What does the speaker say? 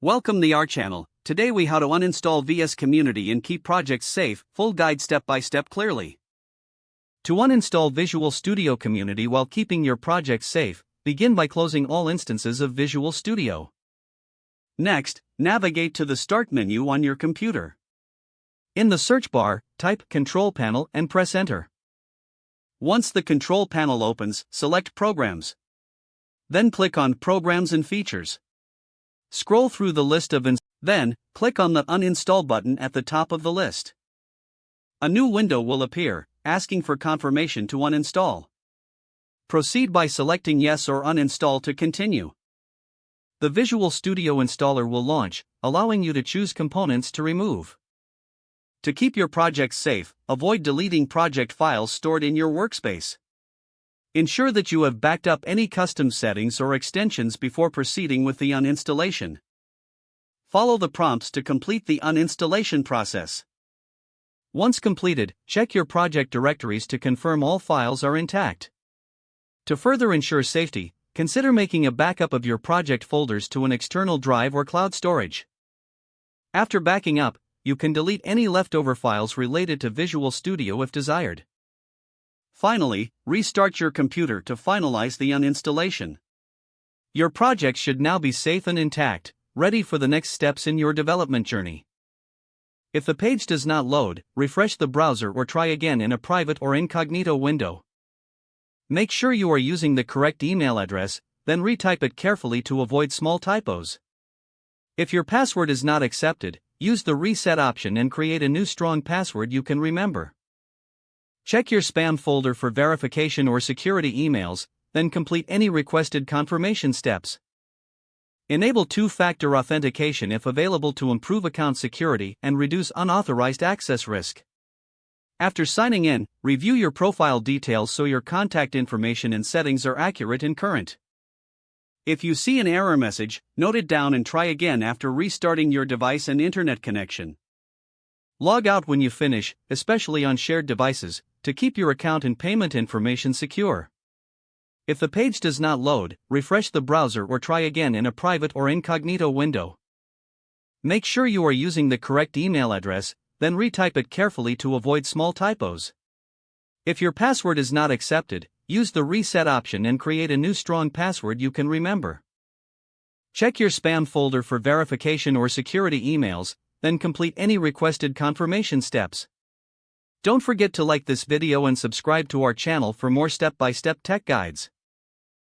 Welcome to our channel. Today we how to uninstall VS Community and keep projects safe, full guide step by step clearly. To uninstall Visual Studio Community while keeping your projects safe, begin by closing all instances of Visual Studio. Next, navigate to the Start menu on your computer. In the search bar, type Control Panel and press Enter. Once the Control Panel opens, select Programs. Then click on Programs and Features. Scroll through the list of then, click on the Uninstall button at the top of the list. A new window will appear, asking for confirmation to uninstall. Proceed by selecting Yes or Uninstall to continue. The Visual Studio installer will launch, allowing you to choose components to remove. To keep your projects safe, avoid deleting project files stored in your workspace. Ensure that you have backed up any custom settings or extensions before proceeding with the uninstallation. Follow the prompts to complete the uninstallation process. Once completed, check your project directories to confirm all files are intact. To further ensure safety, consider making a backup of your project folders to an external drive or cloud storage. After backing up, you can delete any leftover files related to Visual Studio if desired. Finally, restart your computer to finalize the uninstallation. Your project should now be safe and intact, ready for the next steps in your development journey. If the page does not load, refresh the browser or try again in a private or incognito window. Make sure you are using the correct email address, then retype it carefully to avoid small typos. If your password is not accepted, use the reset option and create a new strong password you can remember. Check your spam folder for verification or security emails, then complete any requested confirmation steps. Enable two-factor authentication if available to improve account security and reduce unauthorized access risk. After signing in, review your profile details so your contact information and settings are accurate and current. If you see an error message, note it down and try again after restarting your device and internet connection. Log out when you finish, especially on shared devices, to keep your account and payment information secure. If the page does not load, refresh the browser or try again in a private or incognito window. Make sure you are using the correct email address, then retype it carefully to avoid small typos. If your password is not accepted, use the reset option and create a new strong password you can remember. Check your spam folder for verification or security emails, then complete any requested confirmation steps. Don't forget to like this video and subscribe to our channel for more step-by-step tech guides.